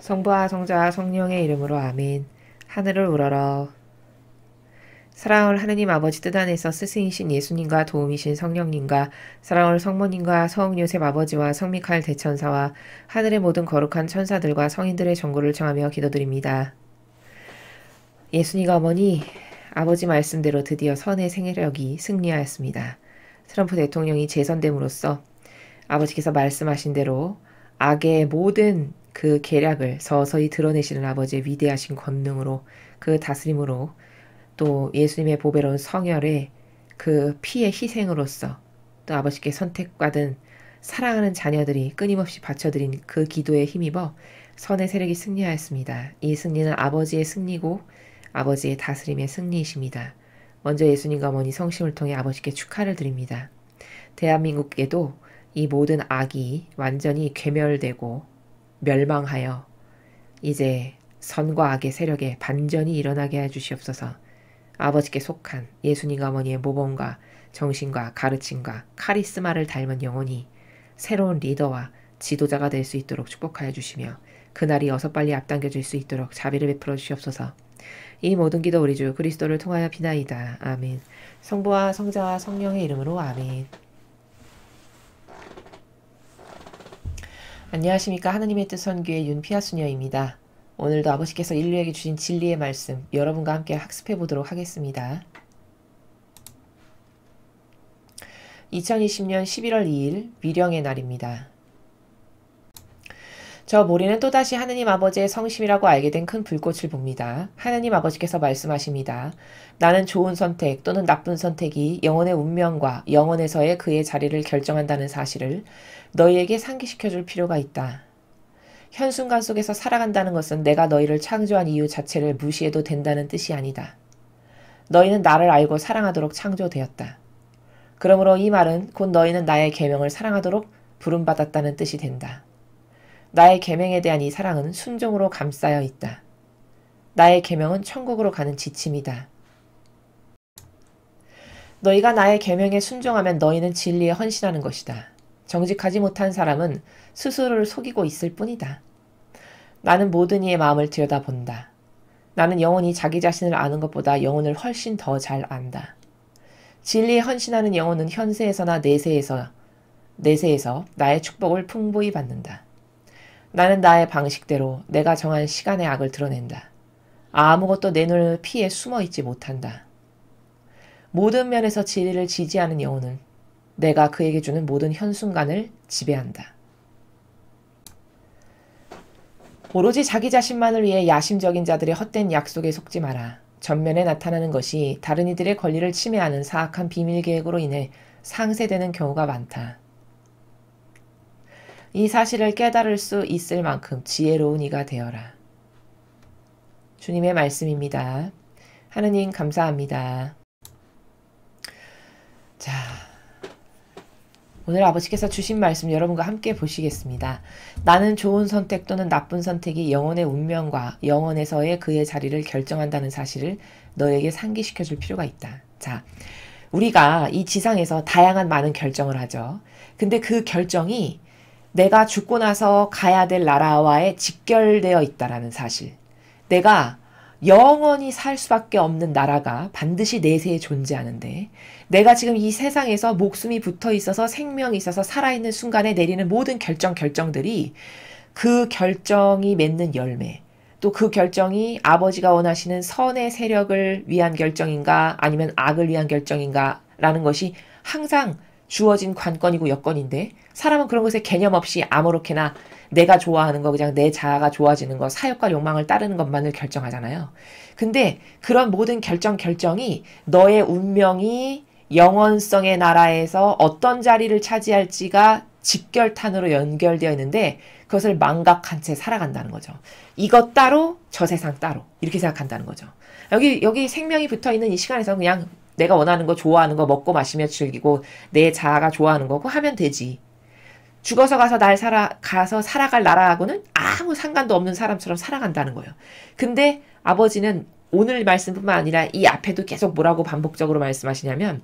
성부와 성자와 성령의 이름으로 아멘. 하늘을 우러러. 사랑을 하느님 아버지 뜻 안에서 스승이신 예수님과 도움이신 성령님과 사랑을 성모님과 성은 요셉 아버지와 성미카엘 대천사와 하늘의 모든 거룩한 천사들과 성인들의 전구를 청하며 기도드립니다. 예수님과 어머니, 아버지 말씀대로 드디어 선의 생애력이 승리하였습니다. 트럼프 대통령이 재선됨으로써 아버지께서 말씀하신 대로 악의 모든 그 계략을 서서히 드러내시는 아버지의 위대하신 권능으로, 그 다스림으로, 또 예수님의 보배로운 성혈의 그 피의 희생으로서 또 아버지께 선택받은 사랑하는 자녀들이 끊임없이 바쳐드린 그 기도에 힘입어 선의 세력이 승리하였습니다. 이 승리는 아버지의 승리고 아버지의 다스림의 승리이십니다. 먼저 예수님과 어머니 성심을 통해 아버지께 축하를 드립니다. 대한민국에도 이 모든 악이 완전히 괴멸되고 멸망하여 이제 선과 악의 세력에 반전이 일어나게 해주시옵소서. 아버지께 속한 예수님과 어머니의 모범과 정신과 가르침과 카리스마를 닮은 영혼이 새로운 리더와 지도자가 될 수 있도록 축복하여 주시며 그날이 어서 빨리 앞당겨질 수 있도록 자비를 베풀어 주시옵소서. 이 모든 기도 우리 주 그리스도를 통하여 비나이다. 아멘. 성부와 성자와 성령의 이름으로 아멘. 안녕하십니까. 하느님의 뜻 선교의 윤피아수녀입니다. 오늘도 아버지께서 인류에게 주신 진리의 말씀 여러분과 함께 학습해 보도록 하겠습니다. 2020년 11월 2일 미령의 날입니다. 저 모리는 또다시 하느님 아버지의 성심이라고 알게 된 큰 불꽃을 봅니다. 하느님 아버지께서 말씀하십니다. 나는 좋은 선택 또는 나쁜 선택이 영혼의 운명과 영혼에서의 그의 자리를 결정한다는 사실을 너희에게 상기시켜줄 필요가 있다. 현순간 속에서 살아간다는 것은 내가 너희를 창조한 이유 자체를 무시해도 된다는 뜻이 아니다. 너희는 나를 알고 사랑하도록 창조되었다. 그러므로 이 말은 곧 너희는 나의 계명을 사랑하도록 부름받았다는 뜻이 된다. 나의 계명에 대한 이 사랑은 순종으로 감싸여 있다. 나의 계명은 천국으로 가는 지침이다. 너희가 나의 계명에 순종하면 너희는 진리에 헌신하는 것이다. 정직하지 못한 사람은 스스로를 속이고 있을 뿐이다. 나는 모든 이의 마음을 들여다본다. 나는 영혼이 자기 자신을 아는 것보다 영혼을 훨씬 더 잘 안다. 진리에 헌신하는 영혼은 현세에서나 내세에서 나의 축복을 풍부히 받는다. 나는 나의 방식대로 내가 정한 시간의 악을 드러낸다. 아무것도 내 눈을 피해 숨어있지 못한다. 모든 면에서 진리를 지지하는 영혼은 내가 그에게 주는 모든 현순간을 지배한다. 오로지 자기 자신만을 위해 야심적인 자들의 헛된 약속에 속지 마라. 전면에 나타나는 것이 다른 이들의 권리를 침해하는 사악한 비밀 계획으로 인해 상쇄되는 경우가 많다. 이 사실을 깨달을 수 있을 만큼 지혜로운 이가 되어라. 주님의 말씀입니다. 하느님 감사합니다. 자, 오늘 아버지께서 주신 말씀 여러분과 함께 보시겠습니다. 나는 좋은 선택 또는 나쁜 선택이 영혼의 운명과 영혼에서의 그의 자리를 결정한다는 사실을 너에게 상기시켜 줄 필요가 있다. 자, 우리가 이 지상에서 다양한 많은 결정을 하죠. 근데 그 결정이 내가 죽고 나서 가야 될 나라와의 직결되어 있다라는 사실. 내가 영원히 살 수밖에 없는 나라가 반드시 내세에 존재하는데 내가 지금 이 세상에서 목숨이 붙어 있어서 생명이 있어서 살아있는 순간에 내리는 모든 결정들이 그 결정이 맺는 열매, 또 그 결정이 아버지가 원하시는 선의 세력을 위한 결정인가 아니면 악을 위한 결정인가 라는 것이 항상 주어진 관건이고 여건인데 사람은 그런 것에 개념 없이 아무렇게나 내가 좋아하는 거 그냥 내 자아가 좋아지는 거 사욕과 욕망을 따르는 것만을 결정하잖아요. 근데 그런 모든 결정이 너의 운명이 영원성의 나라에서 어떤 자리를 차지할지가 직결탄으로 연결되어 있는데 그것을 망각한 채 살아간다는 거죠. 이것 따로 저 세상 따로 이렇게 생각한다는 거죠. 여기 생명이 붙어있는 이 시간에서 그냥 내가 원하는 거 좋아하는 거 먹고 마시며 즐기고 내 자아가 좋아하는 거 그거 하면 되지. 죽어서 가서 살아갈 나라하고는 아무 상관도 없는 사람처럼 살아간다는 거예요. 근데 아버지는 오늘 말씀뿐만 아니라 이 앞에도 계속 뭐라고 반복적으로 말씀하시냐면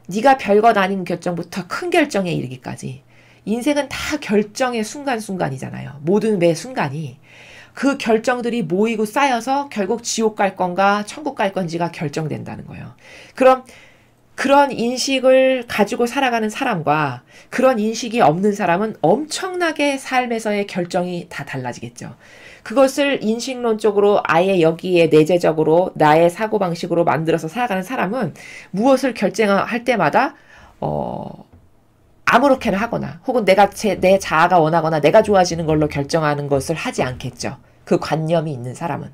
네가 별것 아닌 결정부터 큰 결정에 이르기까지 인생은 다 결정의 순간순간이잖아요. 모든 매 순간이. 그 결정들이 모이고 쌓여서 결국 지옥 갈 건가 천국 갈 건지가 결정된다는 거예요. 그럼 그런 인식을 가지고 살아가는 사람과 그런 인식이 없는 사람은 엄청나게 삶에서의 결정이 다 달라지겠죠. 그것을 인식론적으로 아예 여기에 내재적으로 나의 사고방식으로 만들어서 살아가는 사람은 무엇을 결정할 때마다 아무렇게나 하거나 혹은 내 자아가 원하거나 내가 좋아지는 걸로 결정하는 것을 하지 않겠죠. 그 관념이 있는 사람은.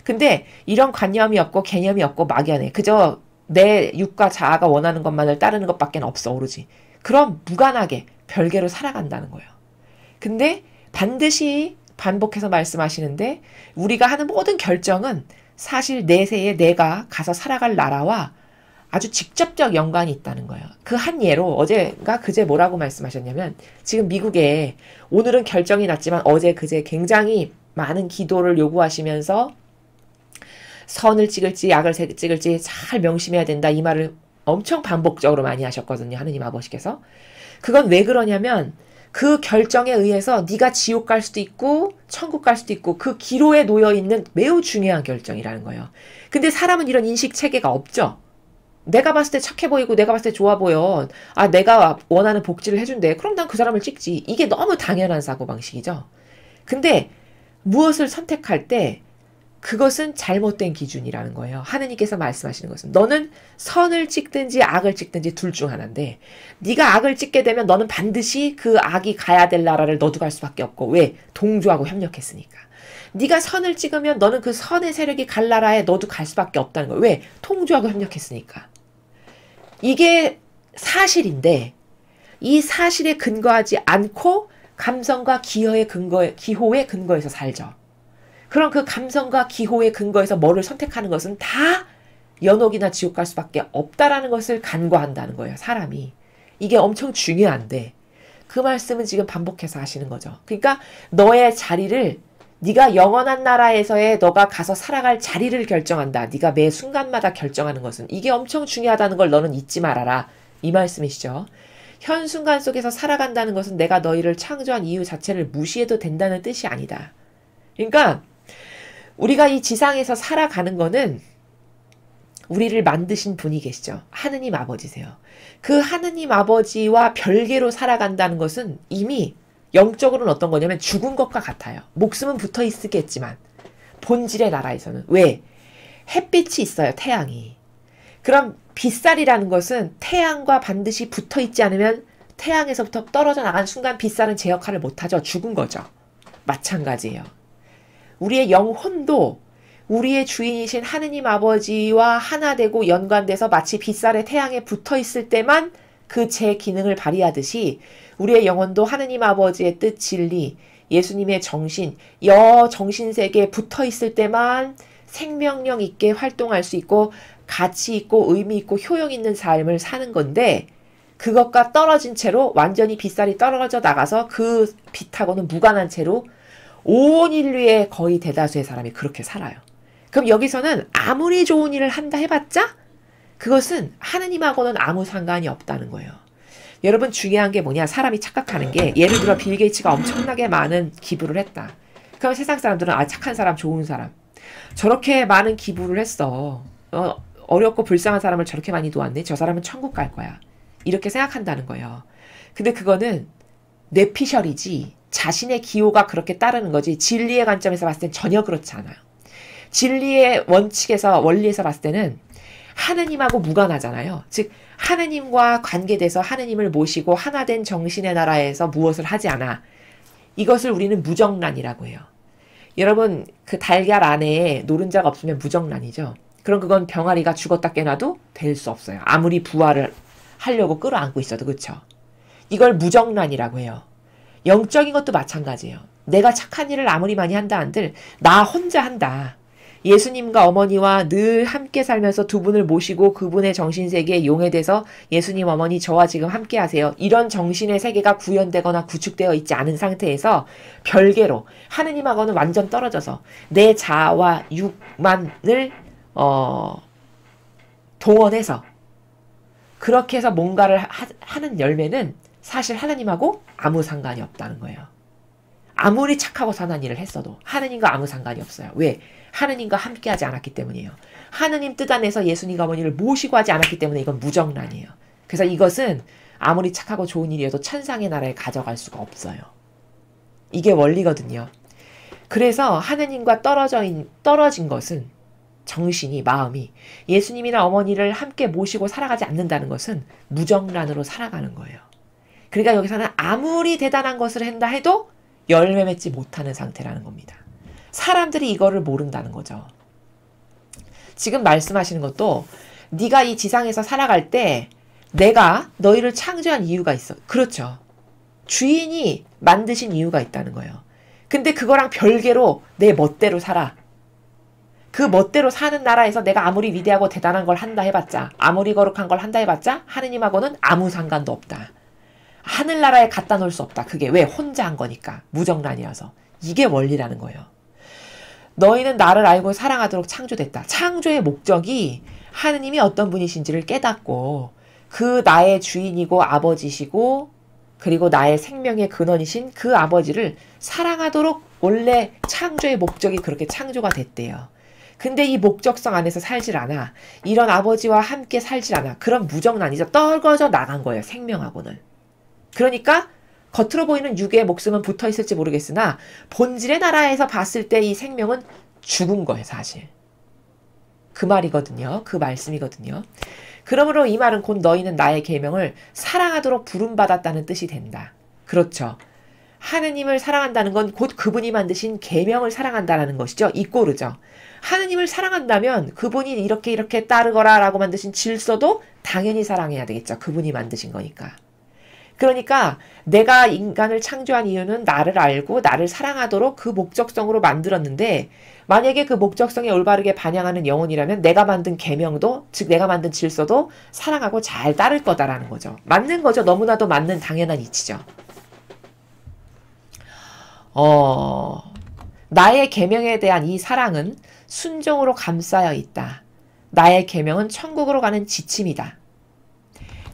근데 이런 관념이 없고 개념이 없고 막연해. 그저 내 육과 자아가 원하는 것만을 따르는 것밖에 없어 오로지. 그럼 무관하게 별개로 살아간다는 거예요. 근데 반드시 반복해서 말씀하시는데 우리가 하는 모든 결정은 사실 내세에 내가 가서 살아갈 나라와 아주 직접적 연관이 있다는 거예요. 그 한 예로 어제가 그제 뭐라고 말씀하셨냐면 지금 미국에 오늘은 결정이 났지만 어제 그제 굉장히 많은 기도를 요구하시면서 선을 찍을지 악을 찍을지 잘 명심해야 된다 이 말을 엄청 반복적으로 많이 하셨거든요. 하느님 아버지께서. 그건 왜 그러냐면 그 결정에 의해서 네가 지옥 갈 수도 있고 천국 갈 수도 있고 그 기로에 놓여 있는 매우 중요한 결정이라는 거예요. 근데 사람은 이런 인식 체계가 없죠. 내가 봤을 때 착해 보이고 내가 봤을 때 좋아 보여. 아, 내가 원하는 복지를 해준대. 그럼 난 그 사람을 찍지. 이게 너무 당연한 사고방식이죠. 근데 무엇을 선택할 때 그것은 잘못된 기준이라는 거예요. 하느님께서 말씀하시는 것은 너는 선을 찍든지 악을 찍든지 둘 중 하나인데 네가 악을 찍게 되면 너는 반드시 그 악이 가야 될 나라를 너도 갈 수밖에 없고 왜? 동조하고 협력했으니까. 네가 선을 찍으면 너는 그 선의 세력이 갈 나라에 너도 갈 수밖에 없다는 거예요. 왜? 통조하고 협력했으니까. 이게 사실인데 이 사실에 근거하지 않고 감성과 기호의 근거에서 살죠. 그럼 그 감성과 기호의 근거에서 뭐를 선택하는 것은 다 연옥이나 지옥 갈 수밖에 없다라는 것을 간과한다는 거예요. 사람이. 이게 엄청 중요한데 그 말씀은 지금 반복해서 하시는 거죠. 그러니까 너의 자리를 네가 영원한 나라에서의 너가 가서 살아갈 자리를 결정한다. 네가 매 순간마다 결정하는 것은 이게 엄청 중요하다는 걸 너는 잊지 말아라. 이 말씀이시죠. 현 순간 속에서 살아간다는 것은 내가 너희를 창조한 이유 자체를 무시해도 된다는 뜻이 아니다. 그러니까 우리가 이 지상에서 살아가는 거는 우리를 만드신 분이 계시죠. 하느님 아버지세요. 그 하느님 아버지와 별개로 살아간다는 것은 이미 영적으로는 어떤 거냐면 죽은 것과 같아요. 목숨은 붙어 있겠지만 본질의 나라에서는. 왜? 햇빛이 있어요. 태양이. 그럼 빗살이라는 것은 태양과 반드시 붙어 있지 않으면 태양에서부터 떨어져 나간 순간 빗살은 제 역할을 못하죠. 죽은 거죠. 마찬가지예요. 우리의 영혼도 우리의 주인이신 하느님 아버지와 하나 되고 연관돼서 마치 빗살의 태양에 붙어 있을 때만 그 제 기능을 발휘하듯이 우리의 영혼도 하느님 아버지의 뜻, 진리, 예수님의 정신, 정신세계에 붙어 있을 때만 생명력 있게 활동할 수 있고 가치 있고 의미 있고 효용 있는 삶을 사는 건데 그것과 떨어진 채로 완전히 빗살이 떨어져 나가서 그 빛하고는 무관한 채로 온 인류의 거의 대다수의 사람이 그렇게 살아요. 그럼 여기서는 아무리 좋은 일을 한다 해봤자 그것은 하느님하고는 아무 상관이 없다는 거예요. 여러분 중요한 게 뭐냐? 사람이 착각하는 게 예를 들어 빌 게이츠가 엄청나게 많은 기부를 했다. 그럼 세상 사람들은 아 착한 사람 좋은 사람 저렇게 많은 기부를 했어. 어렵고 불쌍한 사람을 저렇게 많이 도왔네. 저 사람은 천국 갈 거야. 이렇게 생각한다는 거예요. 근데 그거는 뇌피셜이지 자신의 기호가 그렇게 따르는 거지 진리의 관점에서 봤을 땐 전혀 그렇지 않아요. 진리의 원리에서 봤을 때는 하느님하고 무관하잖아요. 즉 하느님과 관계돼서 하느님을 모시고 하나된 정신의 나라에서 무엇을 하지 않아. 이것을 우리는 무정란이라고 해요. 여러분 그 달걀 안에 노른자가 없으면 무정란이죠. 그럼 그건 병아리가 죽었다 깨놔도 될 수 없어요. 아무리 부활을 하려고 끌어안고 있어도. 그렇죠? 이걸 무정란이라고 해요. 영적인 것도 마찬가지예요. 내가 착한 일을 아무리 많이 한다 한들 나 혼자 한다. 예수님과 어머니와 늘 함께 살면서 두 분을 모시고 그분의 정신세계에 용해돼서 예수님 어머니 저와 지금 함께 하세요. 이런 정신의 세계가 구현되거나 구축되어 있지 않은 상태에서 별개로 하느님하고는 완전 떨어져서 내 자아와 육만을 동원해서 그렇게 해서 뭔가를 하는 열매는 사실 하나님하고 아무 상관이 없다는 거예요. 아무리 착하고 선한 일을 했어도 하느님과 아무 상관이 없어요. 왜? 하느님과 함께하지 않았기 때문이에요. 하느님 뜻 안에서 예수님과 어머니를 모시고 하지 않았기 때문에 이건 무정란이에요. 그래서 이것은 아무리 착하고 좋은 일이어도 천상의 나라에 가져갈 수가 없어요. 이게 원리거든요. 그래서 하느님과 떨어진 것은 정신이, 마음이 예수님이나 어머니를 함께 모시고 살아가지 않는다는 것은 무정란으로 살아가는 거예요. 그러니까 여기서는 아무리 대단한 것을 한다 해도 열매 맺지 못하는 상태라는 겁니다. 사람들이 이거를 모른다는 거죠. 지금 말씀하시는 것도 네가 이 지상에서 살아갈 때 내가 너희를 창조한 이유가 있어. 그렇죠. 주인이 만드신 이유가 있다는 거예요. 근데 그거랑 별개로 내 멋대로 살아. 그 멋대로 사는 나라에서 내가 아무리 위대하고 대단한 걸 한다 해봤자, 아무리 거룩한 걸 한다 해봤자 하느님하고는 아무 상관도 없다. 하늘나라에 갖다 놓을 수 없다. 그게 왜? 혼자 한 거니까. 무정란이어서. 이게 원리라는 거예요. 너희는 나를 알고 사랑하도록 창조됐다. 창조의 목적이 하느님이 어떤 분이신지를 깨닫고 그 나의 주인이고 아버지시고 그리고 나의 생명의 근원이신 그 아버지를 사랑하도록 원래 창조의 목적이 그렇게 창조가 됐대요. 근데 이 목적성 안에서 살질 않아. 이런 아버지와 함께 살질 않아. 그럼 무정란이죠. 떨궈져 나간 거예요. 생명하고는. 그러니까 겉으로 보이는 육의 목숨은 붙어 있을지 모르겠으나 본질의 나라에서 봤을 때 이 생명은 죽은 거예요. 사실. 그 말이거든요. 그 말씀이거든요. 그러므로 이 말은 곧 너희는 나의 계명을 사랑하도록 부름받았다는 뜻이 된다. 그렇죠. 하느님을 사랑한다는 건 곧 그분이 만드신 계명을 사랑한다는 것이죠. 이꼬르죠. 하느님을 사랑한다면 그분이 이렇게 따르거라 라고 만드신 질서도 당연히 사랑해야 되겠죠. 그분이 만드신 거니까. 그러니까 내가 인간을 창조한 이유는 나를 알고 나를 사랑하도록 그 목적성으로 만들었는데 만약에 그 목적성에 올바르게 반영하는 영혼이라면 내가 만든 계명도 즉 내가 만든 질서도 사랑하고 잘 따를 거다라는 거죠. 맞는 거죠. 너무나도 맞는 당연한 이치죠. 나의 계명에 대한 이 사랑은 순종으로 감싸여 있다. 나의 계명은 천국으로 가는 지침이다.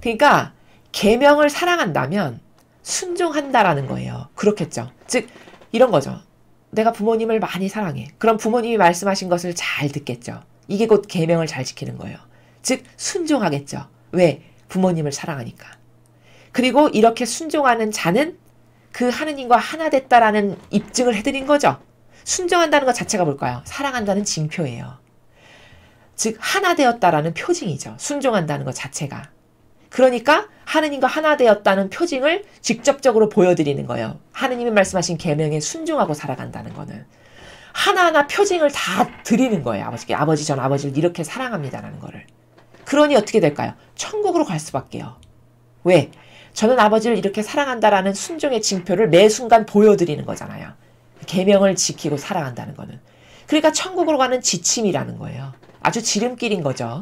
그러니까 계명을 사랑한다면 순종한다라는 거예요. 그렇겠죠. 즉 이런 거죠. 내가 부모님을 많이 사랑해. 그럼 부모님이 말씀하신 것을 잘 듣겠죠. 이게 곧 계명을 잘 지키는 거예요. 즉 순종하겠죠. 왜? 부모님을 사랑하니까. 그리고 이렇게 순종하는 자는 그 하느님과 하나 됐다라는 입증을 해드린 거죠. 순종한다는 것 자체가 뭘까요? 사랑한다는 징표예요. 즉 하나 되었다라는 표징이죠. 순종한다는 것 자체가. 그러니까 하느님과 하나 되었다는 표징을 직접적으로 보여드리는 거예요. 하느님이 말씀하신 계명에 순종하고 살아간다는 거는. 하나하나 표징을 다 드리는 거예요. 아버지께. 아버지 전 아버지를 이렇게 사랑합니다라는 거를. 그러니 어떻게 될까요? 천국으로 갈 수밖에요. 왜? 저는 아버지를 이렇게 사랑한다라는 순종의 징표를 매 순간 보여드리는 거잖아요. 계명을 지키고 살아간다는 거는. 그러니까 천국으로 가는 지침이라는 거예요. 아주 지름길인 거죠.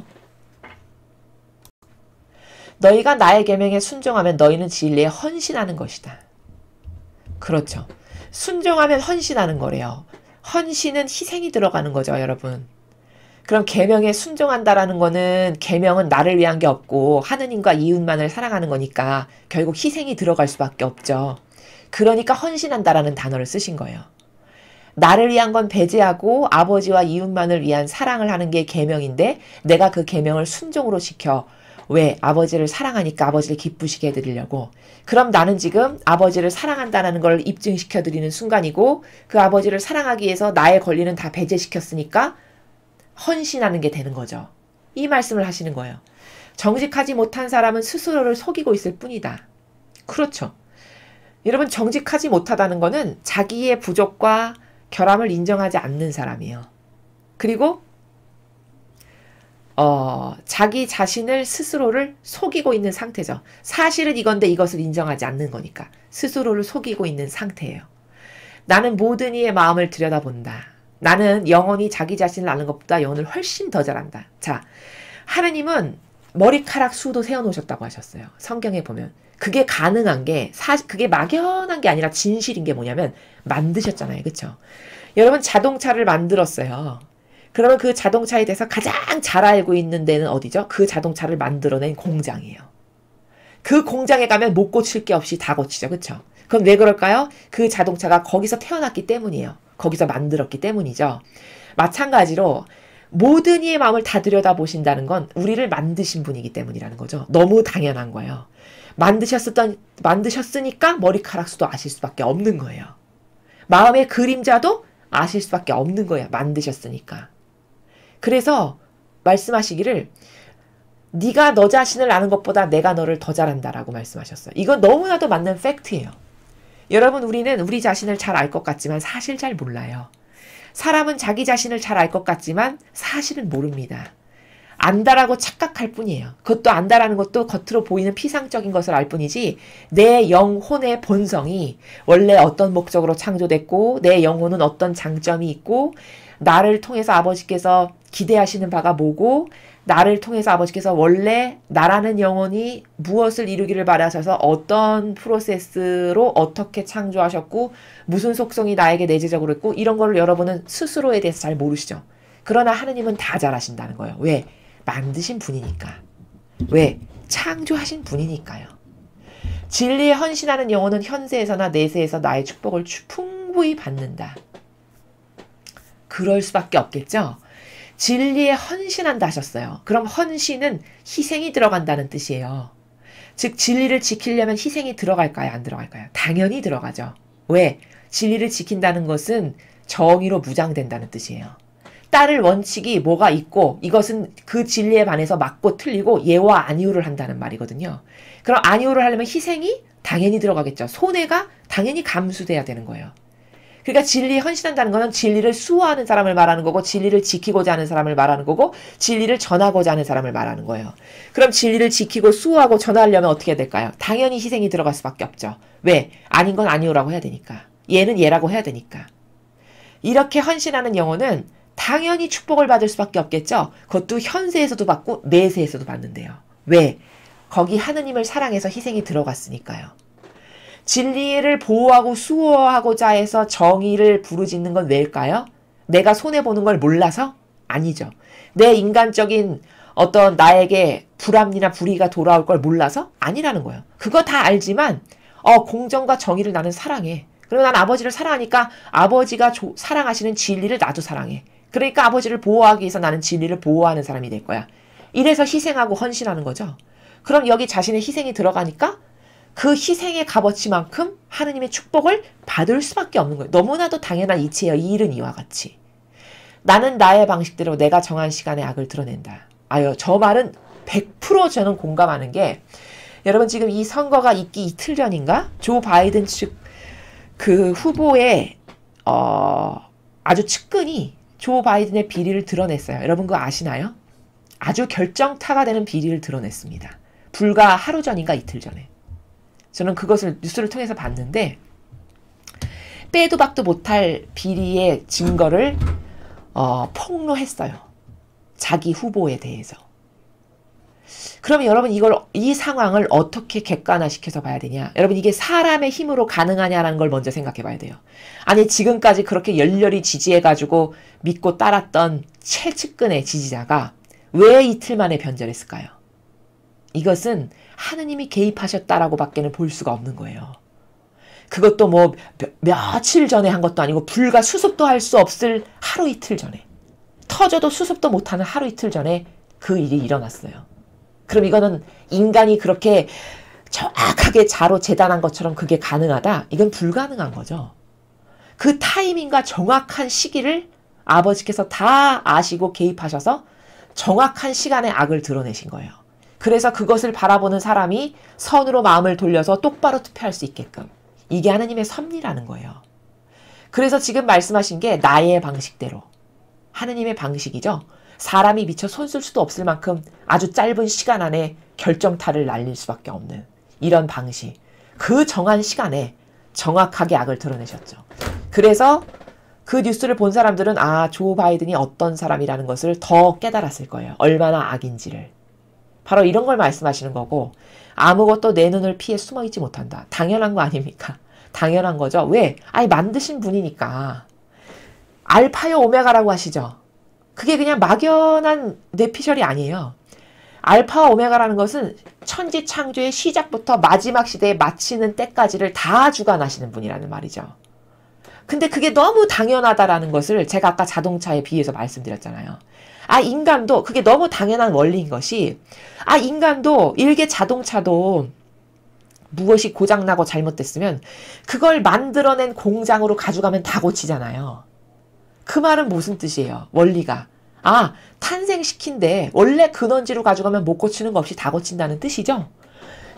너희가 나의 계명에 순종하면 너희는 진리에 헌신하는 것이다. 그렇죠. 순종하면 헌신하는 거래요. 헌신은 희생이 들어가는 거죠, 여러분. 그럼 계명에 순종한다라는 거는 계명은 나를 위한 게 없고 하느님과 이웃만을 사랑하는 거니까 결국 희생이 들어갈 수밖에 없죠. 그러니까 헌신한다라는 단어를 쓰신 거예요. 나를 위한 건 배제하고 아버지와 이웃만을 위한 사랑을 하는 게 계명인데 내가 그 계명을 순종으로 지켜. 왜? 아버지를 사랑하니까 아버지를 기쁘시게 해드리려고. 그럼 나는 지금 아버지를 사랑한다는 걸 입증시켜드리는 순간이고 그 아버지를 사랑하기 위해서 나의 권리는 다 배제시켰으니까 헌신하는 게 되는 거죠. 이 말씀을 하시는 거예요. 정직하지 못한 사람은 스스로를 속이고 있을 뿐이다. 그렇죠. 여러분 정직하지 못하다는 거는 자기의 부족과 결함을 인정하지 않는 사람이에요. 그리고 자기 자신을 스스로를 속이고 있는 상태죠. 사실은 이건데 이것을 인정하지 않는 거니까 스스로를 속이고 있는 상태예요. 나는 모든 이의 마음을 들여다본다. 나는 영원히 자기 자신을 아는 것보다 영혼을 훨씬 더 잘한다. 자, 하느님은 머리카락 수도 세워놓으셨다고 하셨어요. 성경에 보면. 그게 가능한 게 그게 막연한 게 아니라 진실인 게 뭐냐면 만드셨잖아요. 그렇죠? 여러분 자동차를 만들었어요. 그러면 그 자동차에 대해서 가장 잘 알고 있는 데는 어디죠? 그 자동차를 만들어낸 공장이에요. 그 공장에 가면 못 고칠 게 없이 다 고치죠. 그렇죠? 그럼 왜 그럴까요? 그 자동차가 거기서 태어났기 때문이에요. 거기서 만들었기 때문이죠. 마찬가지로 모든 이의 마음을 다 들여다보신다는 건 우리를 만드신 분이기 때문이라는 거죠. 너무 당연한 거예요. 만드셨으니까 머리카락 수도 아실 수밖에 없는 거예요. 마음의 그림자도 아실 수밖에 없는 거예요. 만드셨으니까. 그래서 말씀하시기를 네가 너 자신을 아는 것보다 내가 너를 더 잘한다라고 말씀하셨어요. 이건 너무나도 맞는 팩트예요. 여러분, 우리는 우리 자신을 잘 알 것 같지만 사실 잘 몰라요. 사람은 자기 자신을 잘 알 것 같지만 사실은 모릅니다. 안다라고 착각할 뿐이에요. 그것도 안다라는 것도 겉으로 보이는 피상적인 것을 알 뿐이지 내 영혼의 본성이 원래 어떤 목적으로 창조됐고 내 영혼은 어떤 장점이 있고 나를 통해서 아버지께서 기대하시는 바가 뭐고 나를 통해서 아버지께서 원래 나라는 영혼이 무엇을 이루기를 바라셔서 어떤 프로세스로 어떻게 창조하셨고 무슨 속성이 나에게 내재적으로 있고 이런 거를 여러분은 스스로에 대해서 잘 모르시죠. 그러나 하느님은 다 잘 아신다는 거예요. 왜? 만드신 분이니까. 왜? 창조하신 분이니까요. 진리에 헌신하는 영혼은 현세에서나 내세에서 나의 축복을 풍부히 받는다. 그럴 수밖에 없겠죠. 진리에 헌신한다 하셨어요. 그럼 헌신은 희생이 들어간다는 뜻이에요. 즉 진리를 지키려면 희생이 들어갈까요? 안 들어갈까요? 당연히 들어가죠. 왜? 진리를 지킨다는 것은 정의로 무장된다는 뜻이에요. 따를 원칙이 뭐가 있고 이것은 그 진리에 반해서 맞고 틀리고 예와 아니오를 한다는 말이거든요. 그럼 아니오를 하려면 희생이 당연히 들어가겠죠. 손해가 당연히 감수돼야 되는 거예요. 그러니까 진리에 헌신한다는 것은 진리를 수호하는 사람을 말하는 거고 진리를 지키고자 하는 사람을 말하는 거고 진리를 전하고자 하는 사람을 말하는 거예요. 그럼 진리를 지키고 수호하고 전하려면 어떻게 해야 될까요? 당연히 희생이 들어갈 수밖에 없죠. 왜? 아닌 건 아니오라고 해야 되니까. 얘는 얘라고 해야 되니까. 이렇게 헌신하는 영혼은 당연히 축복을 받을 수밖에 없겠죠. 그것도 현세에서도 받고 내세에서도 받는데요. 왜? 거기 하느님을 사랑해서 희생이 들어갔으니까요. 진리를 보호하고 수호하고자 해서 정의를 부르짖는 건 왜일까요? 내가 손해보는 걸 몰라서? 아니죠. 내 인간적인 어떤 나에게 불합리나 불의가 돌아올 걸 몰라서? 아니라는 거예요. 그거 다 알지만 공정과 정의를 나는 사랑해. 그리고 난 아버지를 사랑하니까 아버지가 사랑하시는 진리를 나도 사랑해. 그러니까 아버지를 보호하기 위해서 나는 진리를 보호하는 사람이 될 거야. 이래서 희생하고 헌신하는 거죠. 그럼 여기 자신의 희생이 들어가니까 그 희생의 값어치만큼 하느님의 축복을 받을 수밖에 없는 거예요. 너무나도 당연한 이치예요. 이 일은 이와 같이. 나는 나의 방식대로 내가 정한 시간에 악을 드러낸다. 저 말은 100% 저는 공감하는 게 여러분 지금 이 선거가 있기 이틀 전인가? 조 바이든 측 그 후보의 아주 측근이 조 바이든의 비리를 드러냈어요. 여러분 그거 아시나요? 아주 결정타가 되는 비리를 드러냈습니다. 불과 하루 전인가 이틀 전에. 저는 그것을 뉴스를 통해서 봤는데 빼도 박도 못할 비리의 증거를 폭로했어요. 자기 후보에 대해서. 그러면 여러분 이 상황을 어떻게 객관화시켜서 봐야 되냐? 여러분 이게 사람의 힘으로 가능하냐라는 걸 먼저 생각해 봐야 돼요. 아니 지금까지 그렇게 열렬히 지지해가지고 믿고 따랐던 최측근의 지지자가 왜 이틀 만에 변절했을까요? 이것은 하느님이 개입하셨다라고 밖에는 볼 수가 없는 거예요. 그것도 뭐 며칠 전에 한 것도 아니고 불과 수습도 할 수 없을 하루 이틀 전에 터져도 수습도 못하는 하루 이틀 전에 그 일이 일어났어요. 그럼 이거는 인간이 그렇게 정확하게 자로 재단한 것처럼 그게 가능하다? 이건 불가능한 거죠. 그 타이밍과 정확한 시기를 아버지께서 다 아시고 개입하셔서 정확한 시간에 악을 드러내신 거예요. 그래서 그것을 바라보는 사람이 선으로 마음을 돌려서 똑바로 투표할 수 있게끔. 이게 하느님의 섭리라는 거예요. 그래서 지금 말씀하신 게 나의 방식대로. 하느님의 방식이죠. 사람이 미처 손쓸 수도 없을 만큼 아주 짧은 시간 안에 결정타를 날릴 수밖에 없는 이런 방식. 그 정한 시간에 정확하게 악을 드러내셨죠. 그래서 그 뉴스를 본 사람들은 조 바이든이 어떤 사람이라는 것을 더 깨달았을 거예요. 얼마나 악인지를. 바로 이런 걸 말씀하시는 거고 아무것도 내 눈을 피해 숨어있지 못한다. 당연한 거 아닙니까? 당연한 거죠. 왜? 만드신 분이니까. 알파요 오메가라고 하시죠. 그게 그냥 막연한 뇌피셜이 아니에요. 알파와 오메가라는 것은 천지 창조의 시작부터 마지막 시대에 마치는 때까지를 다 주관하시는 분이라는 말이죠. 근데 그게 너무 당연하다라는 것을 제가 아까 자동차에 비해서 말씀드렸잖아요. 인간도 그게 너무 당연한 원리인 것이 인간도 일개 자동차도 무엇이 고장나고 잘못됐으면 그걸 만들어낸 공장으로 가져가면 다 고치잖아요. 그 말은 무슨 뜻이에요? 원리가. 탄생시킨데 원래 근원지로 가져가면 못 고치는 거 없이 다 고친다는 뜻이죠?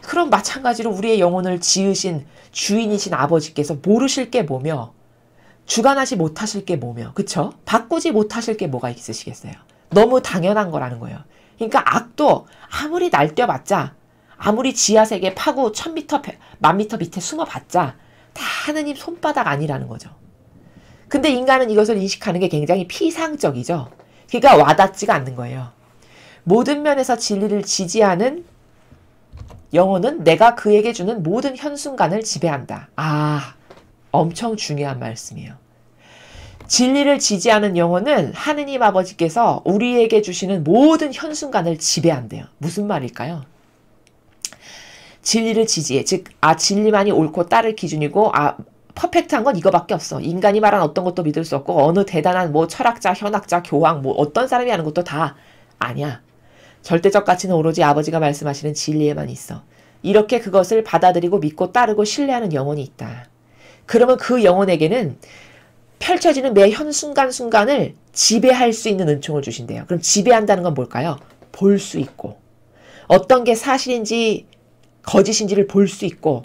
그럼 마찬가지로 우리의 영혼을 지으신 주인이신 아버지께서 모르실 게 뭐며 주관하지 못하실 게 뭐며 그쵸? 바꾸지 못하실 게 뭐가 있으시겠어요? 너무 당연한 거라는 거예요. 그러니까 악도 아무리 날뛰어봤자 아무리 지하세계 파고 1000m, 10,000m 밑에 숨어봤자 다 하느님 손바닥 아니라는 거죠. 근데 인간은 이것을 인식하는 게 굉장히 피상적이죠. 그러니까 와닿지가 않는 거예요. 모든 면에서 진리를 지지하는 영혼은 내가 그에게 주는 모든 현순간을 지배한다. 엄청 중요한 말씀이에요. 진리를 지지하는 영혼은 하느님 아버지께서 우리에게 주시는 모든 현순간을 지배한대요. 무슨 말일까요? 진리를 지지해. 즉, 진리만이 옳고 따를 기준이고, 퍼펙트한 건 이거밖에 없어. 인간이 말한 어떤 것도 믿을 수 없고, 어느 대단한 철학자, 현학자, 교황, 어떤 사람이 하는 것도 다 아니야. 절대적 가치는 오로지 아버지가 말씀하시는 진리에만 있어. 이렇게 그것을 받아들이고 믿고 따르고 신뢰하는 영혼이 있다. 그러면 그 영혼에게는 펼쳐지는 매 현순간순간을 지배할 수 있는 은총을 주신대요. 그럼 지배한다는 건 뭘까요? 볼 수 있고 어떤 게 사실인지 거짓인지를 볼 수 있고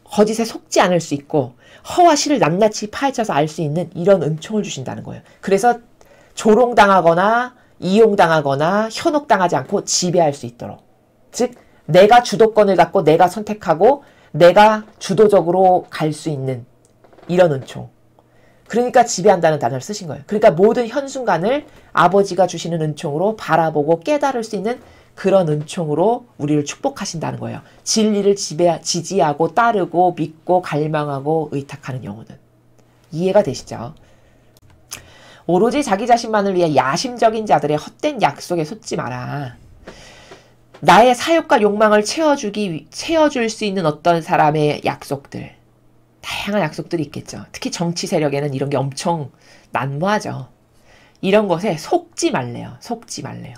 거짓에 속지 않을 수 있고 허와 실을 낱낱이 파헤쳐서 알 수 있는 이런 은총을 주신다는 거예요. 그래서 조롱당하거나 이용당하거나 현혹당하지 않고 지배할 수 있도록. 즉 내가 주도권을 갖고 내가 선택하고 내가 주도적으로 갈 수 있는 이런 은총. 그러니까 지배한다는 단어를 쓰신 거예요. 그러니까 모든 현순간을 아버지가 주시는 은총으로 바라보고 깨달을 수 있는 그런 은총으로 우리를 축복하신다는 거예요. 진리를 지지하고 따르고 믿고 갈망하고 의탁하는 영혼은. 이해가 되시죠? 오로지 자기 자신만을 위해 야심적인 자들의 헛된 약속에 솟지 마라. 나의 사욕과 욕망을 채워줄 수 있는 어떤 사람의 약속들. 다양한 약속들이 있겠죠. 특히 정치 세력에는 이런 게 엄청 난무하죠. 이런 것에 속지 말래요. 속지 말래요.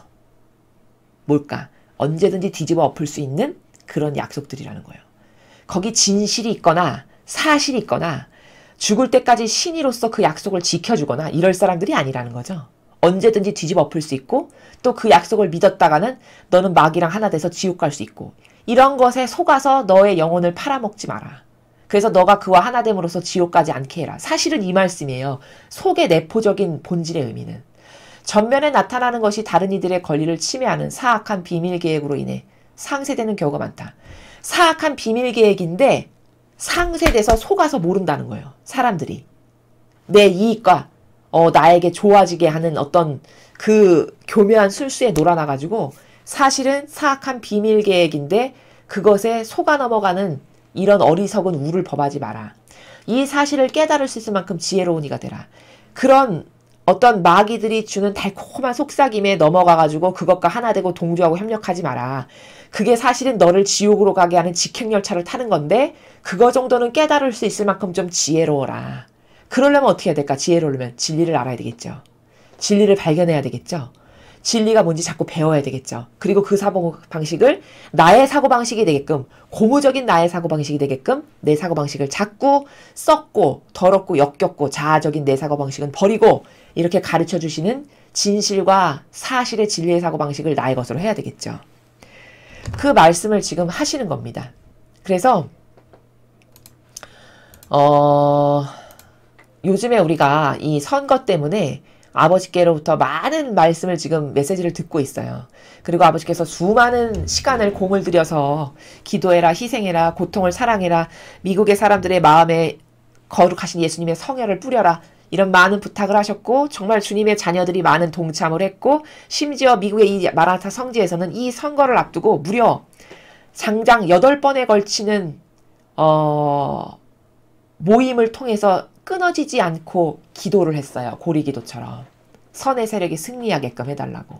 뭘까? 언제든지 뒤집어 엎을 수 있는 그런 약속들이라는 거예요. 거기 진실이 있거나 사실이 있거나 죽을 때까지 신이로서 그 약속을 지켜주거나 이럴 사람들이 아니라는 거죠. 언제든지 뒤집어 엎을 수 있고 또 그 약속을 믿었다가는 너는 마귀랑 하나 돼서 지옥 갈 수 있고 이런 것에 속아서 너의 영혼을 팔아먹지 마라. 그래서 너가 그와 하나 됨으로써 지옥 가지 않게 해라. 사실은 이 말씀이에요. 속의 내포적인 본질의 의미는. 전면에 나타나는 것이 다른 이들의 권리를 침해하는 사악한 비밀 계획으로 인해 상쇄되는 경우가 많다. 사악한 비밀 계획인데 상쇄돼서 속아서 모른다는 거예요. 사람들이. 내 이익과 나에게 좋아지게 하는 어떤 그 교묘한 술수에 놀아나가지고 사실은 사악한 비밀 계획인데 그것에 속아 넘어가는 이런 어리석은 우를 범하지 마라. 이 사실을 깨달을 수 있을 만큼 지혜로운 이가 되라. 그런 어떤 마귀들이 주는 달콤한 속삭임에 넘어가가지고 그것과 하나 되고 동조하고 협력하지 마라. 그게 사실은 너를 지옥으로 가게 하는 직행열차를 타는 건데 그거 정도는 깨달을 수 있을 만큼 좀 지혜로워라. 그러려면 어떻게 해야 될까? 지혜로우려면 진리를 알아야 되겠죠. 진리를 발견해야 되겠죠. 진리가 뭔지 자꾸 배워야 되겠죠. 그리고 그 사고방식을 나의 사고방식이 되게끔 고무적인 나의 사고방식이 되게끔 내 사고방식을 자꾸 썩고 더럽고 역겹고 자아적인 내 사고방식은 버리고 이렇게 가르쳐 주시는 진실과 사실의 진리의 사고방식을 나의 것으로 해야 되겠죠. 그 말씀을 지금 하시는 겁니다. 그래서 요즘에 우리가 이 선거 때문에 아버지께로부터 많은 말씀을 지금 메시지를 듣고 있어요. 그리고 아버지께서 수많은 시간을 공을 들여서 기도해라, 희생해라, 고통을 사랑해라, 미국의 사람들의 마음에 거룩하신 예수님의 성혈을 뿌려라 이런 많은 부탁을 하셨고 정말 주님의 자녀들이 많은 동참을 했고 심지어 미국의 이 마라나타 성지에서는 이 선거를 앞두고 무려 장장 8번에 걸치는 모임을 통해서 끊어지지 않고 기도를 했어요. 고리기도처럼. 선의 세력이 승리하게끔 해달라고.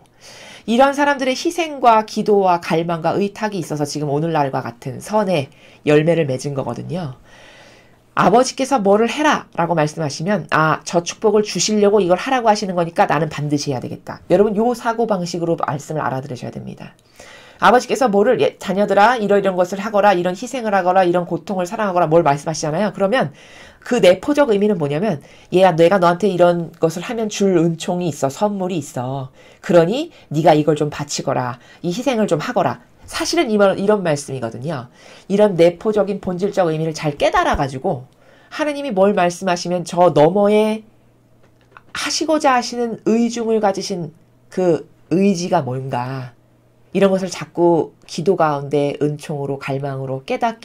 이런 사람들의 희생과 기도와 갈망과 의탁이 있어서 지금 오늘날과 같은 선의 열매를 맺은 거거든요. 아버지께서 뭐를 해라 라고 말씀하시면 저 축복을 주시려고 이걸 하라고 하시는 거니까 나는 반드시 해야 되겠다. 여러분 요 사고방식으로 말씀을 알아들으셔야 됩니다. 아버지께서 뭐를 자녀들아 이런 것을 하거라, 이런 희생을 하거라, 이런 고통을 사랑하거라 뭘 말씀하시잖아요. 그러면 그 내포적 의미는 뭐냐면 얘야 내가 너한테 이런 것을 하면 줄 은총이 있어, 선물이 있어. 그러니 네가 이걸 좀 바치거라, 이 희생을 좀 하거라. 사실은 이런 말씀이거든요. 이런 내포적인 본질적 의미를 잘 깨달아가지고 하느님이 뭘 말씀하시면 저 너머에 하시고자 하시는 의중을 가지신 그 의지가 뭔가 이런 것을 자꾸 기도 가운데 은총으로 갈망으로 깨닫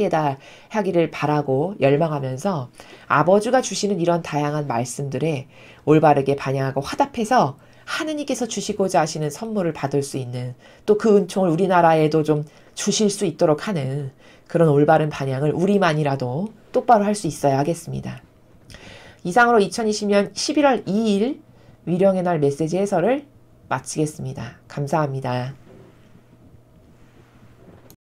하기를 바라고 열망하면서 아버지가 주시는 이런 다양한 말씀들에 올바르게 반영하고 화답해서 하느님께서 주시고자 하시는 선물을 받을 수 있는 또 그 은총을 우리나라에도 좀 주실 수 있도록 하는 그런 올바른 반영을 우리만이라도 똑바로 할 수 있어야 하겠습니다. 이상으로 2020년 11월 2일 위령의 날 메시지 해설을 마치겠습니다. 감사합니다.